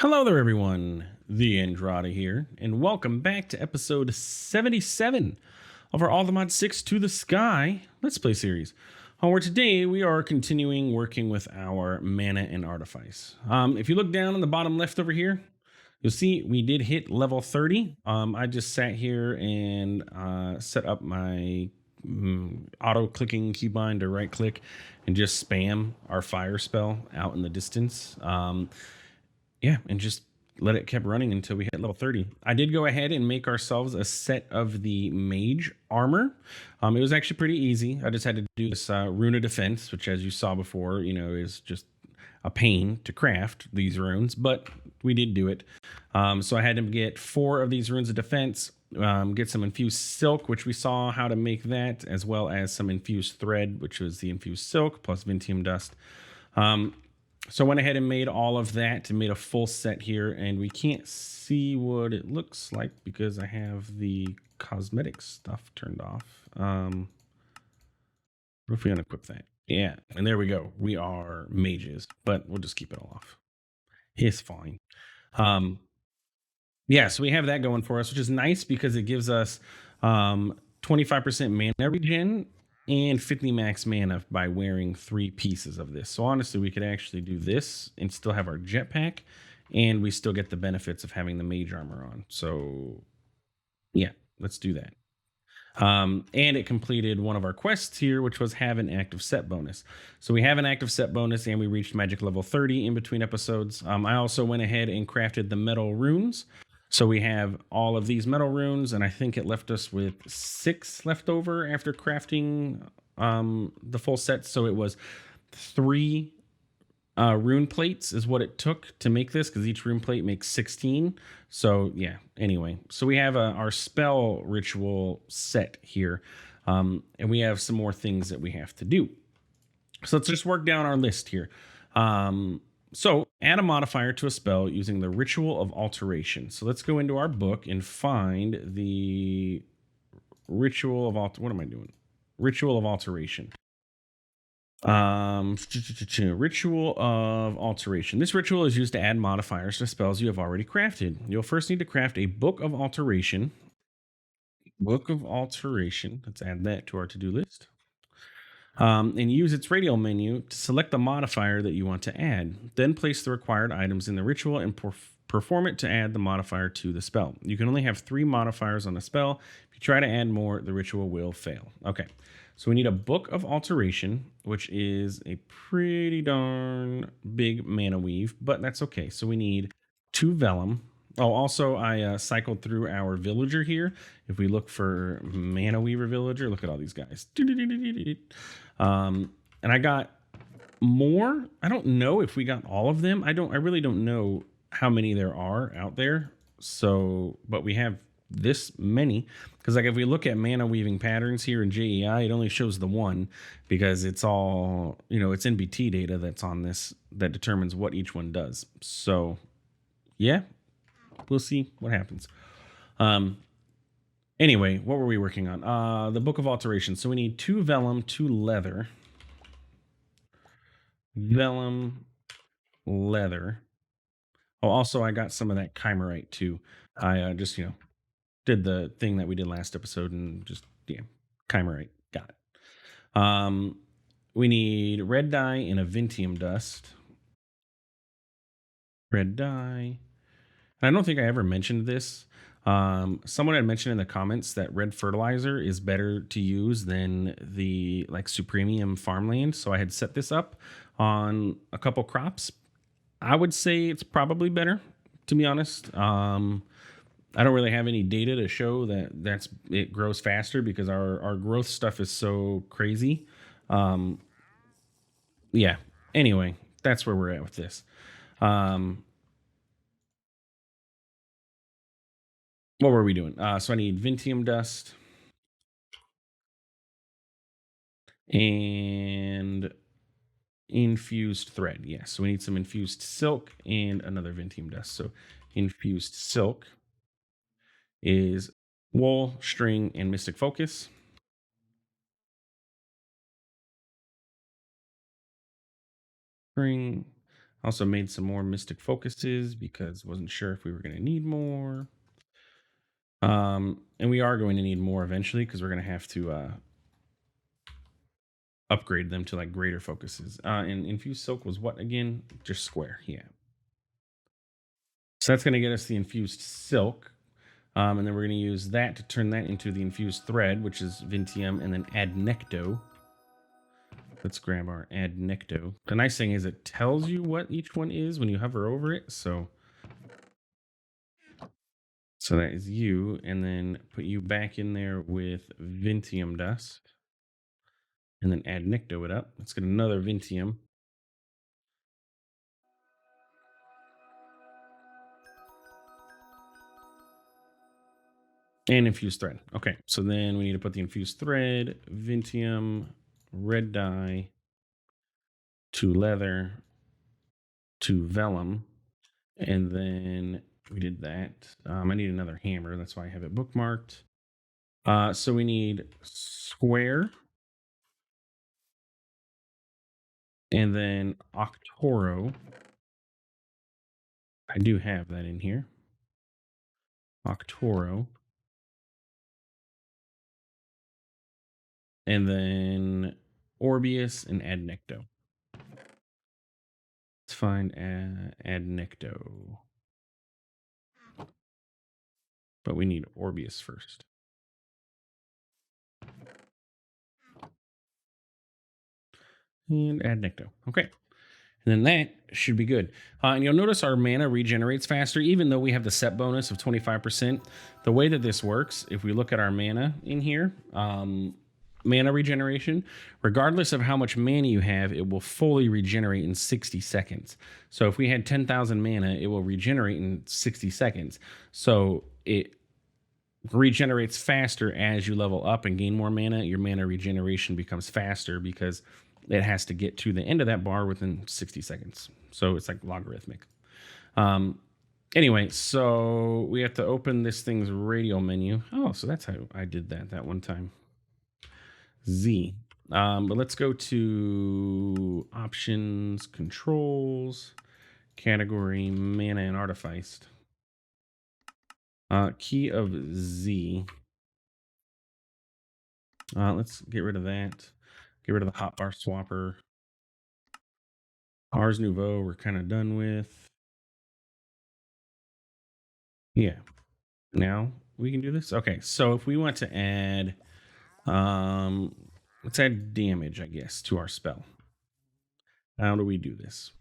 Hello there, everyone. TheAndrata here, and welcome back to episode 77 of our All the Mod 6 to the Sky Let's Play series. Where today we are continuing working with our Mana and Artifice. If you look down on the bottom left over here, you'll see we did hit level 30. I just sat here and set up my auto clicking keybind to right click and just spam our fire spell out in the distance. Yeah, and just let it keep running until we hit level 30. I did go ahead and make ourselves a set of the mage armor. It was actually pretty easy. I just had to do this rune of defense, which, as you saw before, is just a pain to craft these runes, but we did do it. So I had to get 4 of these runes of defense, get some infused silk, which we saw how to make that, as well as some infused thread, which was the infused silk plus Vintium dust. So I went ahead and made all of that and made a full set here, and we can't see what it looks like because I have the cosmetic stuff turned off. What if we unequip that? Yeah, and there we go. We are mages, but we'll just keep it all off. It's fine. Yeah, so we have that going for us, which is nice because it gives us 25% mana regen and 50 max mana by wearing 3 pieces of this. So honestly, we could actually do this and still have our jetpack, and we still get the benefits of having the mage armor on. So yeah, let's do that. And it completed one of our quests here, which was have an active set bonus. So we have an active set bonus, and we reached magic level 30 in between episodes. I also went ahead and crafted the metal runes. So we have all of these metal runes, and I think it left us with 6 left over after crafting the full set. So it was 3 rune plates is what it took to make this, because each rune plate makes 16. So yeah, anyway, so we have our spell ritual set here, and we have some more things that we have to do. So let's just work down our list here. So add a modifier to a spell using the Ritual of Alteration. So let's go into our book and find the Ritual of what am I doing? Ritual of Alteration. Ritual of Alteration. This ritual is used to add modifiers to spells you have already crafted. You'll first need to craft a Book of Alteration. Book of Alteration. Let's add that to our to-do list. And use its radial menu to select the modifier that you want to add. Then place the required items in the ritual and perform it to add the modifier to the spell. You can only have 3 modifiers on a spell. If you try to add more, the ritual will fail. Okay, so we need a Book of Alteration, which is a pretty darn big mana weave, but that's okay. So we need 2 vellum. Oh, also, I cycled through our villager here. If we look for Mana Weaver Villager, look at all these guys. And I got more. I don't know if we got all of them. I really don't know how many there are out there. So, but we have this many, because like if we look at mana weaving patterns here in JEI, it only shows the one, because it's all, it's NBT data that's on this that determines what each one does. So yeah, we'll see what happens. Anyway, what were we working on? The Book of Alteration. So we need 2 vellum, 2 leather. Vellum, leather. Oh, also I got some of that chimerite too. I just, did the thing that we did last episode and just, chimerite. Got it. We need red dye and a Vintium dust. Red dye. And I don't think I ever mentioned this. Someone had mentioned in the comments that red fertilizer is better to use than the Supremium farmland. So I had set this up on a couple crops. I would say it's probably better, to be honest. I don't really have any data to show that it grows faster, because our growth stuff is so crazy. Yeah. Anyway, that's where we're at with this. What were we doing? So I need Vintium dust and infused thread. Yes, so we need some infused silk and another Vintium dust. So infused silk is wool, string, and mystic focus. String, Also made some more Mystic Focuses because wasn't sure if we were going to need more. And we are going to need more eventually because we're going to have to upgrade them to like greater focuses. And Infused Silk was what again? Just square, yeah. So that's going to get us the Infused Silk. And then we're going to use that to turn that into the Infused Thread, which is Vintium, and then Adnecto. Let's grab our Adnecto. The nice thing is it tells you what each one is when you hover over it. So that is you, and then put you back in there with Vintium Dust. And then Adnecto it up. Let's get another Vintium. And Infused Thread. Okay, so then we need to put the Infused Thread, Vintium, red dye, to leather, to vellum, and then we did that. I need another hammer. That's why I have it bookmarked. So we need square, and then Octoro. I do have that in here. Octoro. And then Orbeus and Adnecto. Let's find Adnecto. But we need Orbeus first. And Adnecto. Okay. And then that should be good. And you'll notice our mana regenerates faster, even though we have the set bonus of 25%. The way that this works, if we look at our mana in here, mana regeneration, regardless of how much mana you have, it will fully regenerate in 60 seconds. So if we had 10,000 mana, it will regenerate in 60 seconds. So it regenerates faster as you level up and gain more mana. Your mana regeneration becomes faster because it has to get to the end of that bar within 60 seconds. So it's like logarithmic. Anyway, so we have to open this thing's radio menu. Oh, so that's how I did that one time. Z. But let's go to options, controls, category, mana and artifice. Key of Z. Let's get rid of that. Get rid of the hotbar swapper. Ars Nouveau, we're kind of done with. Yeah. Now we can do this. Okay, so if we want to add, let's add damage, I guess, to our spell. How do we do this?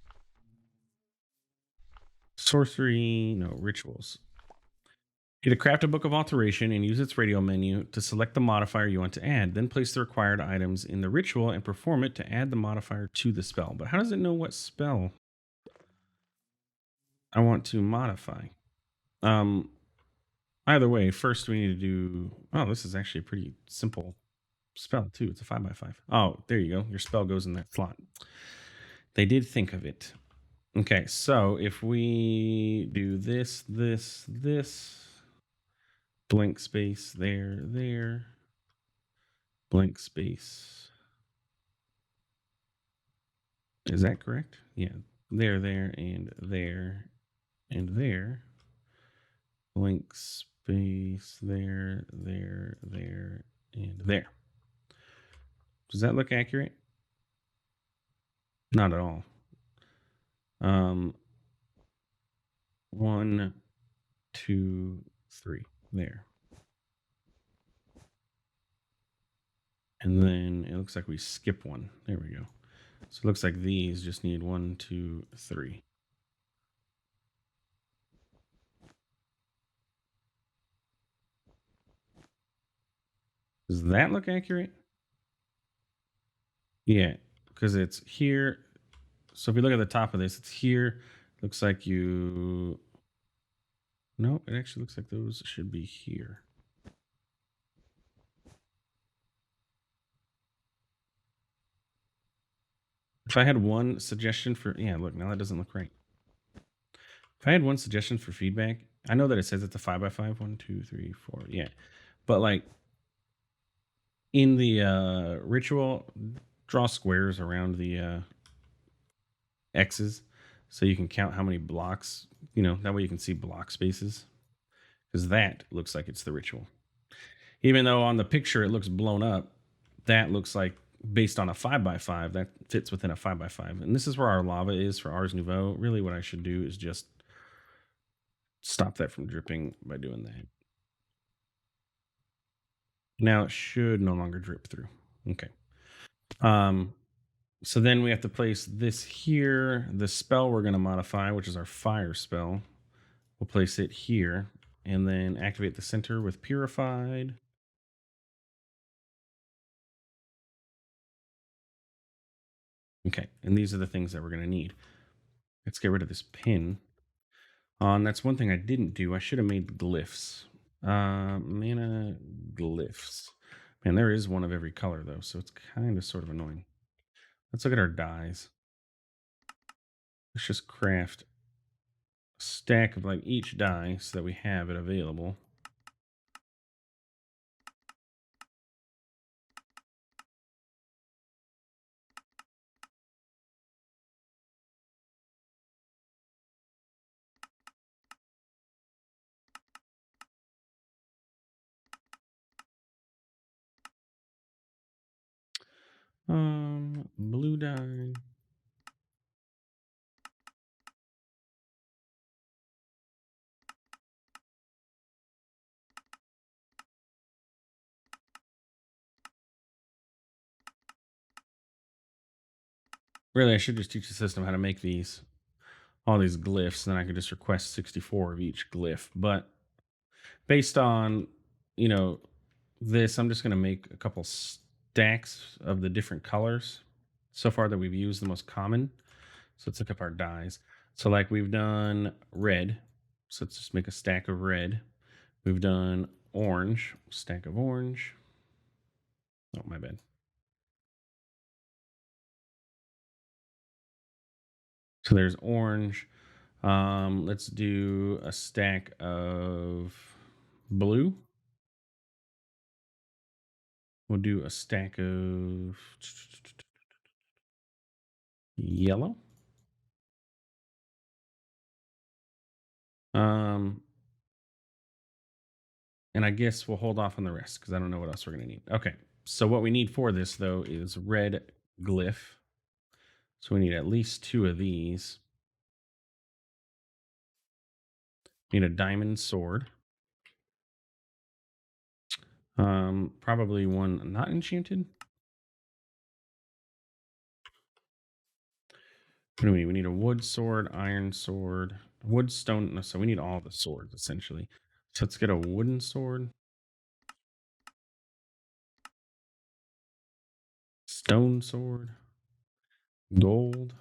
Sorcery, no, rituals. Get a craft a book of alteration and use its radio menu to select the modifier you want to add. Then place the required items in the ritual and perform it to add the modifier to the spell. But how does it know what spell I want to modify? Either way, first we need to do. Oh, this is actually a pretty simple spell too. It's a 5x5. Oh, there you go. Your spell goes in that slot. They did think of it. Okay, so if we do this, blank space there, blank space. Is that correct? Yeah, there, and there, and there. Blank space there, and there. Does that look accurate? Not at all. 1, 2, 3 there. And then it looks like we skip one. There we go. So it looks like these just need 1, 2, 3. Does that look accurate? Yeah, because it's here. So if we look at the top of this, it's here. Looks like you... No, it actually looks like those should be here. If I had one suggestion for... Yeah, look, now that doesn't look right. If I had one suggestion for feedback, I know that it says it's a 5x5. 1, 2, 3, 4. Yeah. But like in the ritual, draw squares around the X's so you can count how many blocks, you know, that way you can see block spaces, because that looks like it's the ritual. Even though on the picture it looks blown up, that looks like based on a 5x5 that fits within a 5x5. And this is where our lava is for Ars Nouveau. Really, what I should do is just stop that from dripping by doing that. Now it should no longer drip through. Okay. So then we have to place this here. The spell we're going to modify, which is our fire spell, we'll place it here and then activate the center with purified. Okay, and these are the things that we're going to need. Let's get rid of this pin. And that's one thing I didn't do. I should have made glyphs. Mana glyphs. Man, there is one of every color though, so it's kind of sort of annoying. Let's look at our dyes. Let's just craft a stack of like each dye so that we have it available. Blue dye. Really, I should just teach the system how to make these, all these glyphs, and then I could just request 64 of each glyph. But based on, you know, this, I'm just going to make a couple stacks of the different colors so far that we've used, the most common. So let's look up our dyes. So like we've done red. So let's just make a stack of red. We've done orange, stack of orange. Oh, my bad. So there's orange. Let's do a stack of blue. We'll do a stack of yellow. And I guess we'll hold off on the rest because I don't know what else we're going to need. Okay. So what we need for this, though, is red glyph. So we need at least 2 of these. Need a diamond sword. Probably one not enchanted. What do we need? We need a wood sword, iron sword, wood, stone. No, so we need all the swords, essentially. So let's get a wooden sword. Stone sword. Gold.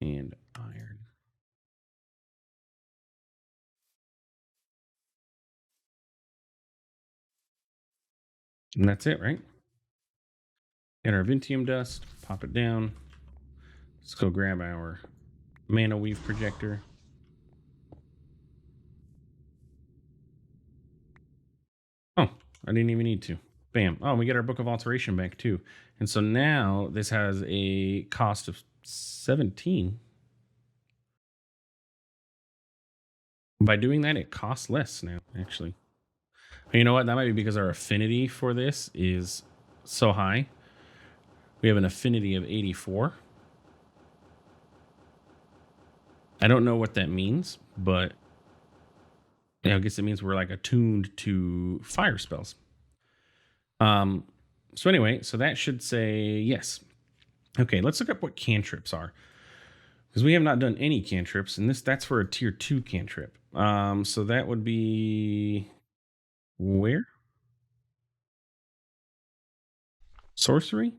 And iron. And that's it, right? Get our Vintium dust, pop it down. Let's go grab our mana weave projector. Oh, I didn't even need to. Bam. Oh, we get our Book of Alteration back too. And so now this has a cost of 17. By doing that, it costs less now, actually. You know what? That might be because our affinity for this is so high. We have an affinity of 84. I don't know what that means, but I guess it means we're like attuned to fire spells. So anyway, so that should say yes. Okay, let's look up what cantrips are, because we have not done any cantrips, and that's for a tier 2 cantrip. So that would be where? Sorcery?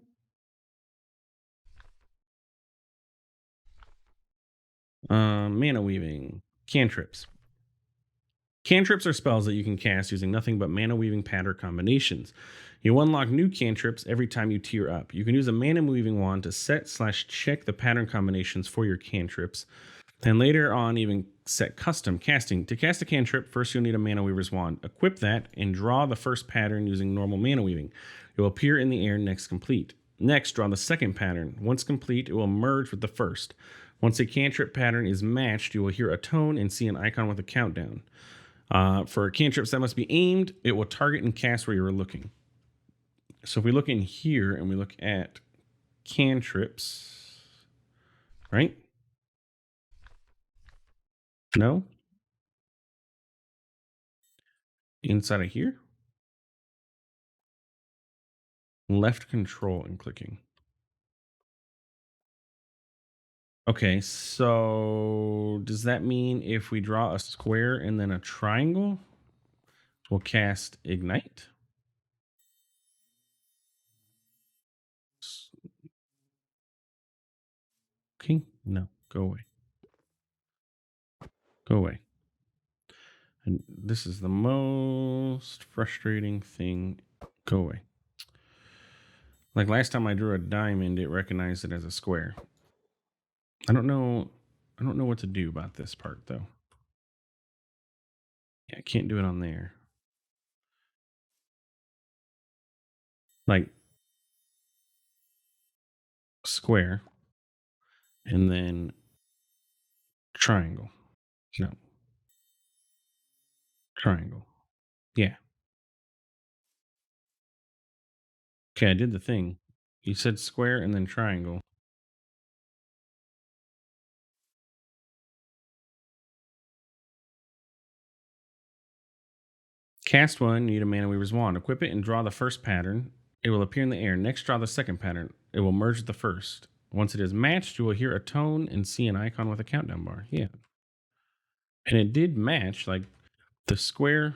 Mana weaving. Cantrips. Cantrips are spells that you can cast using nothing but mana weaving pattern combinations. You unlock new cantrips every time you tier up. You can use a mana weaving wand to set/check the pattern combinations for your cantrips, and later on even set custom casting. To cast a cantrip, first you'll need a mana weaver's wand. Equip that and draw the first pattern using normal mana weaving. It will appear in the air next complete. Next, draw the second pattern. Once complete, it will merge with the first. Once a cantrip pattern is matched, you will hear a tone and see an icon with a countdown. For cantrips that must be aimed, it will target and cast where you're looking. So if we look in here and we look at cantrips, right? No? Inside of here? Left control and clicking. Okay, so does that mean if we draw a square and then a triangle, we'll cast Ignite? Okay, no, go away. Go away. And this is the most frustrating thing. Go away. Like last time I drew a diamond, it recognized it as a square. I don't know what to do about this part though. Yeah, I can't do it on there. Like square and then triangle. No, triangle. Yeah. Okay, I did the thing. You said square and then triangle. Cast one, need a Mana Weaver's Wand. Equip it and draw the first pattern. It will appear in the air. Next, draw the second pattern. It will merge with the first. Once it is matched, you will hear a tone and see an icon with a countdown bar. Yeah. And it did match. Like the square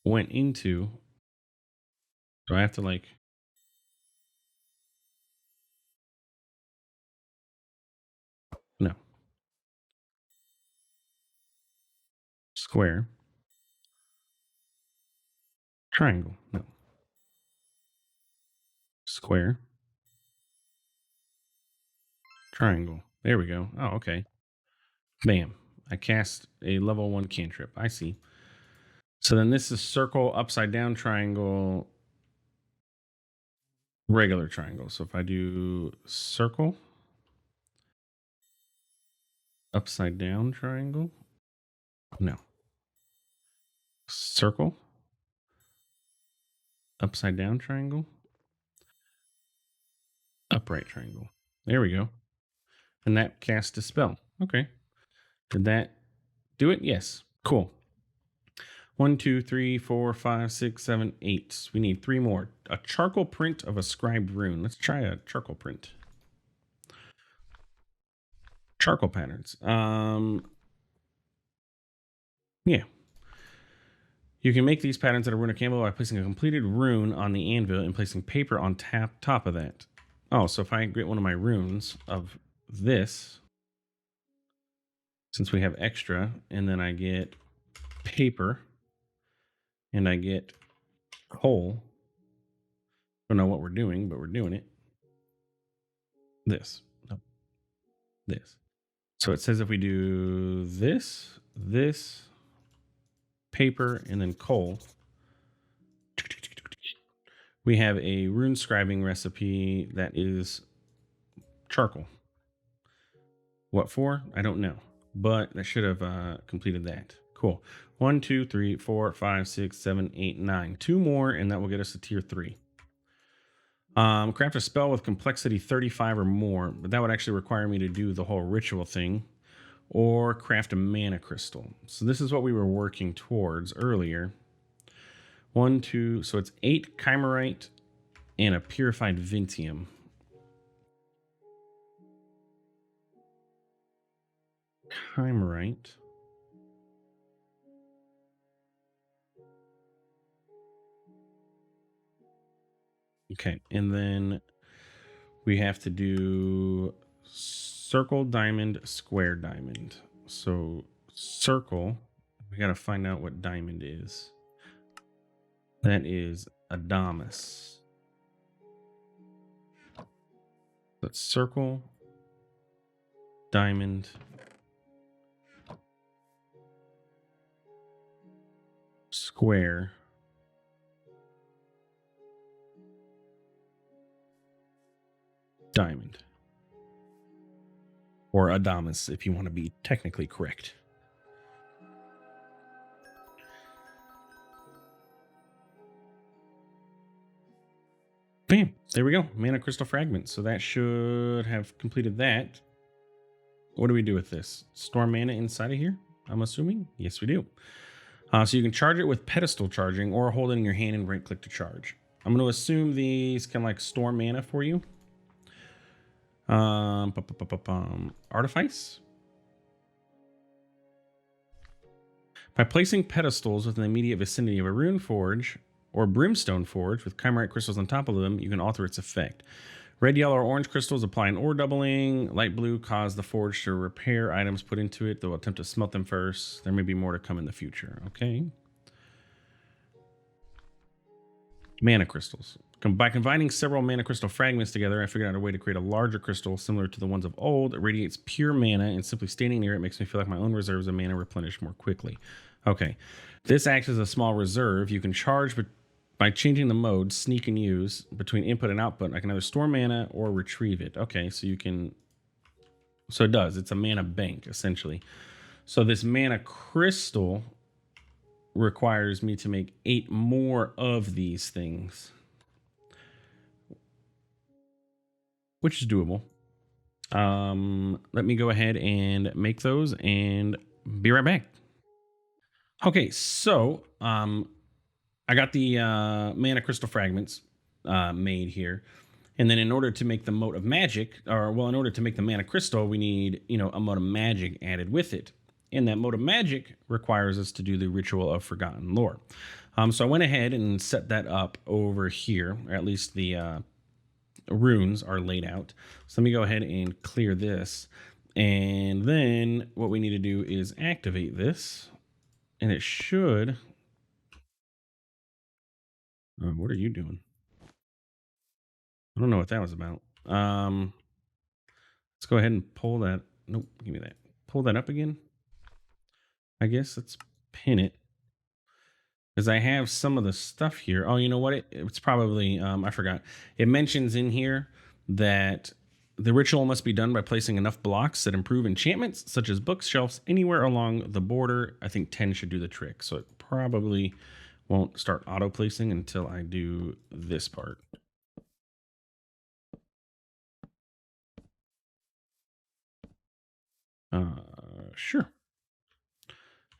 went into. Do I have to like. No. Square. Triangle. No. Square. Triangle. There we go. Oh, okay. Bam. I cast a level 1 cantrip. I see. So then this is circle, upside down triangle, regular triangle. So if I do circle, upside down triangle, no. Circle, upside down triangle, upright triangle. There we go. And that cast a spell. Okay. Did that do it? Yes. Cool. 1, 2, 3, 4, 5, 6, 7, 8. We need 3 more. A charcoal print of a scribed rune. Let's try a charcoal print. Charcoal patterns. Yeah. You can make these patterns out of runic anvil by placing a completed rune on the anvil and placing paper on top of that. Oh, so if I get one of my runes of this, since we have extra, and then I get paper, and I get coal. I don't know what we're doing, but we're doing it. This. No. This. So it says if we do this, paper, and then coal, we have a rune scribing recipe that is charcoal. What for? I don't know, but I should have completed that. Cool. 1, 2, 3, 4, 5, 6, 7, 8, 9. 2 more, and that will get us to tier 3. Craft a spell with complexity 35 or more, but that would actually require me to do the whole ritual thing, or craft a mana crystal. So this is what we were working towards earlier. 1, 2, so it's 8 chimerite and a purified vintium. Chimerite. Okay, and then we have to do circle, diamond, square, diamond. So circle, we got to find out what diamond is. That is Adamas. Let's circle, diamond, square, diamond. Or Adamas, if you want to be technically correct. Bam! There we go. Mana crystal fragment. So that should have completed that. What do we do with this? Store mana inside of here? I'm assuming? Yes, we do. So you can charge it with pedestal charging or hold it in your hand and right click to charge. I'm going to assume these can like store mana for you. Artifice. By placing pedestals within the immediate vicinity of a rune forge or brimstone forge with chimerite crystals on top of them, you can alter its effect. Red, yellow, or orange crystals apply an ore doubling. Light blue cause the forge to repair items put into it. They'll attempt to smelt them first. There may be more to come in the future. Okay. Mana crystals. By combining several mana crystal fragments together, I figured out a way to create a larger crystal similar to the ones of old. It radiates pure mana, and simply standing near it makes me feel like my own reserves of mana replenish more quickly. Okay. This acts as a small reserve. You can charge by changing the mode, sneak and use, between input and output. I can either store mana or retrieve it. Okay, so you can... So it does. It's a mana bank, essentially. So this mana crystal requires me to make 8 more of these things, which is doable. Let me go ahead and make those and be right back. Okay, so I got the mana crystal fragments made here. And then in order to make the mote of magic, or well, in order to make the mana crystal, we need, a mote of magic added with it. And that mote of magic requires us to do the ritual of forgotten lore. So I went ahead and set that up over here, or at least the runes are laid out. So let me go ahead and clear this. And then what we need to do is activate this. And it should... what are you doing? I don't know what that was about. Let's go ahead and pull that. Nope, give me that. Pull that up again. I guess let's pin it. Because I have some of the stuff here. Oh, you know what? It's probably, I forgot. It mentions in here that the ritual must be done by placing enough blocks that improve enchantments, such as bookshelves, anywhere along the border. I think 10 should do the trick. So it probably won't start auto-placing until I do this part. Sure.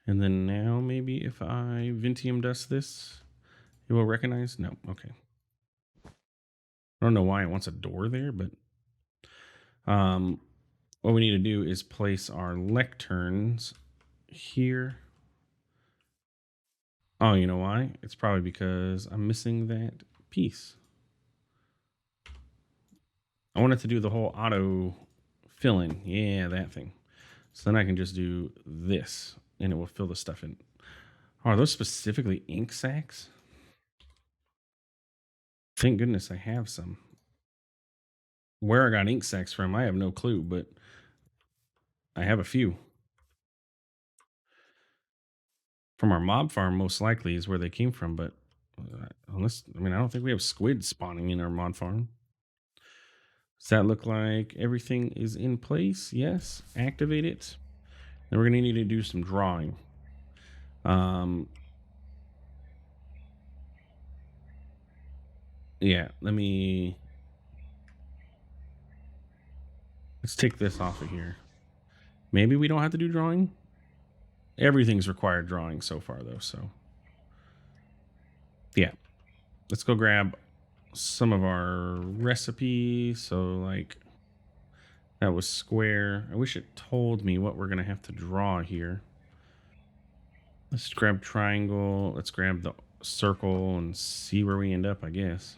And then now maybe if I Vintium dust this, it will recognize? No, okay. I don't know why it wants a door there, but what we need to do is place our lecterns here. Oh, you know why? It's probably because I'm missing that piece. I wanted to do the whole auto fill in. Yeah, that thing. So then I can just do this and it will fill the stuff in. Oh, are those specifically ink sacs? Thank goodness I have some. Where I got ink sacs from, I have no clue, but I have a few. From our mob farm, most likely, is where they came from, but unless, I don't think we have squid spawning in our mod farm. Does that look like everything is in place? Yes. Activate it. Then we're going to need to do some drawing. Yeah, let's take this off of here. Maybe we don't have to do drawing. Everything's required drawing so far, though, so. Yeah. Let's go grab some of our recipes. So, like, that was square. I wish it told me what we're going to have to draw here. Let's grab triangle. Let's grab the circle and see where we end up, I guess.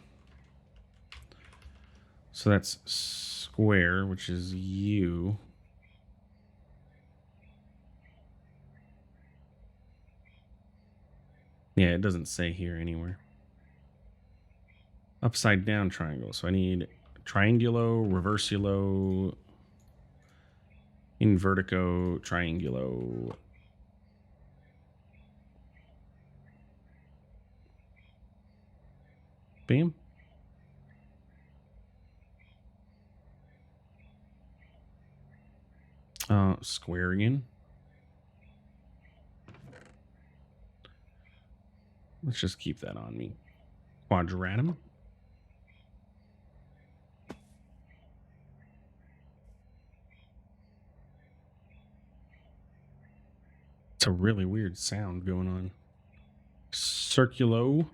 So that's square, which is U. Yeah, it doesn't say here anywhere. Upside down triangle. So I need triangulo, reversulo, invertico, triangulo. Bam. Square again. Let's just keep that on me. Quadratum. It's a really weird sound going on. Circulo.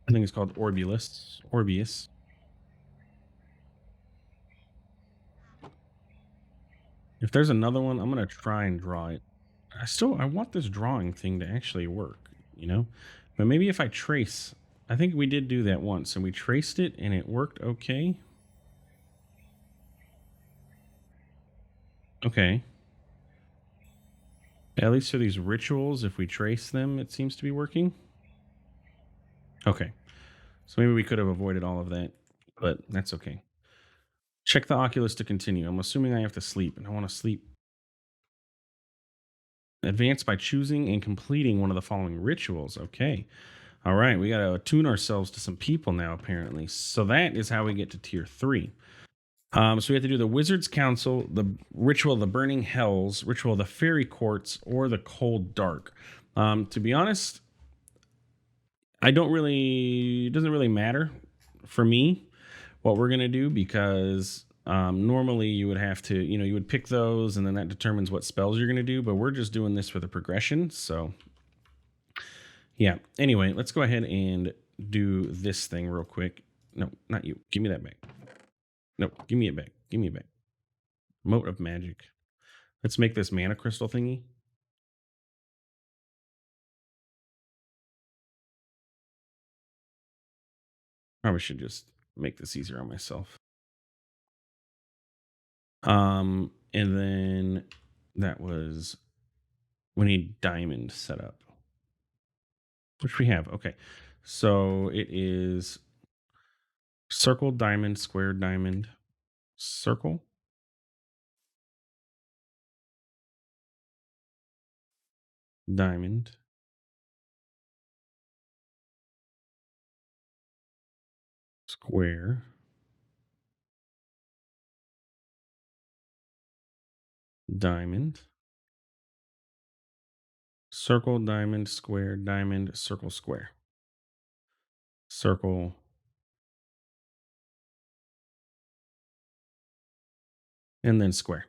I think it's called Orbulus. Orbius. If there's another one, I'm going to try and draw it. I want this drawing thing to actually work, you know? But maybe if I trace, I think we did do that once, and we traced it, and it worked okay. Okay. At least for these rituals, if we trace them, it seems to be working. Okay. So maybe we could have avoided all of that, but that's okay. Check the Oculus to continue. I'm assuming I have to sleep, and I want to sleep. Advance by choosing and completing one of the following rituals. Okay. All right. We got to attune ourselves to some people now, apparently. So that is how we get to tier 3. So we have to do the Wizard's Council, the Ritual of the Burning Hells, Ritual of the Fairy Courts, or the Cold Dark. To be honest, it doesn't really matter for me what we're going to do, because normally you would have to, you would pick those, and then that determines what spells you're going to do, but we're just doing this for the progression. So yeah. Anyway, let's go ahead and do this thing real quick. No, not you. Give me that back. No, give me it back. Give me it back. Moat of Magic. Let's make this mana crystal thingy. Probably should just make this easier on myself. And then that was, we need diamond set up, which we have. Okay. So it is circle, diamond, square, diamond, circle, diamond, square, diamond, circle, diamond, square, diamond, circle, square, circle, and then square.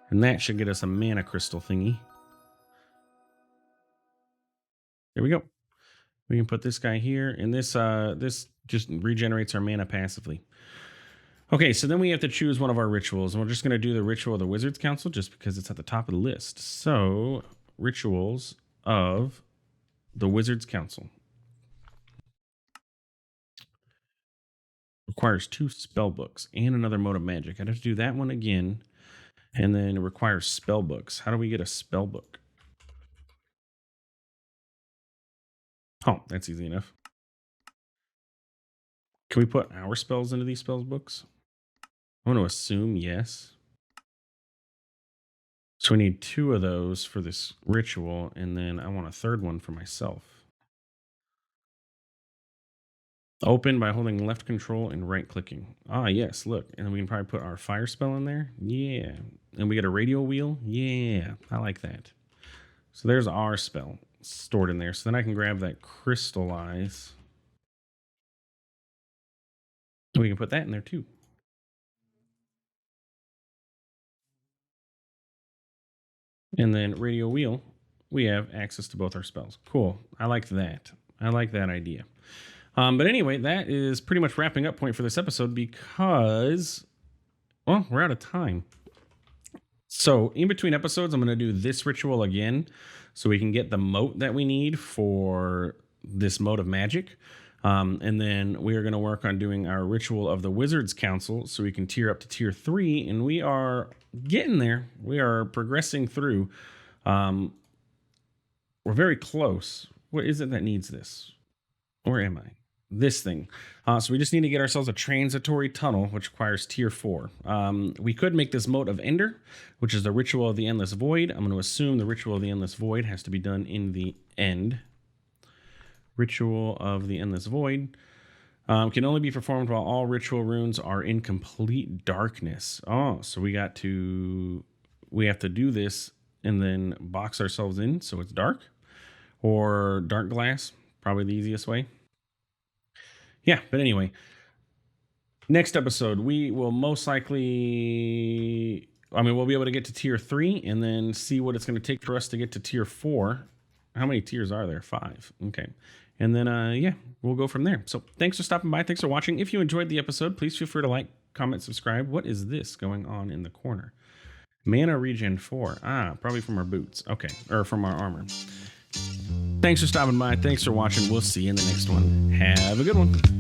And that should get us a mana crystal thingy. There we go. We can put this guy here, and this just regenerates our mana passively. Okay, so then we have to choose one of our rituals, and we're just going to do the Ritual of the Wizard's Council just because it's at the top of the list. So, Rituals of the Wizard's Council. Requires 2 spell books and another mode of magic. I'd have to do that one again, and then it requires spell books. How do we get a spell book? Oh, that's easy enough. Can we put our spells into these spells books? I want to assume yes. So we need 2 of those for this ritual, and then I want a third one for myself. Open by holding left control and right clicking. Ah, yes, look. And then we can probably put our fire spell in there. Yeah. And we get a radial wheel. Yeah, I like that. So there's our spell stored in there. So then I can grab that crystallize. And we can put that in there too. And then radial wheel, we have access to both our spells. Cool. I like that. I like that idea. But anyway, that is pretty much wrapping up point for this episode because, well, we're out of time. So in between episodes, I'm going to do this ritual again so we can get the moat that we need for this mode of magic. And then we are going to work on doing our Ritual of the Wizard's Council so we can tier up to tier 3. And we are getting there. We are progressing through. We're very close. What is it that needs this? Where am I? This thing. So we just need to get ourselves a transitory tunnel, which requires tier 4. We could make this Moat of Ender, which is the Ritual of the Endless Void. I'm going to assume the Ritual of the Endless Void has to be done in the end. Ritual of the Endless Void. Can only be performed while all ritual runes are in complete darkness. Oh, so we have to do this and then box ourselves in so it's dark, or dark glass, probably the easiest way. Yeah, but anyway, next episode we will most likely, we'll be able to get to tier 3 and then see what it's going to take for us to get to tier 4. How many tiers are there? 5. Okay. And then, yeah, we'll go from there. So thanks for stopping by. Thanks for watching. If you enjoyed the episode, please feel free to like, comment, subscribe. What is this going on in the corner? Mana regen 4. Probably from our boots. Okay. Or from our armor. Thanks for stopping by. Thanks for watching. We'll see you in the next one. Have a good one.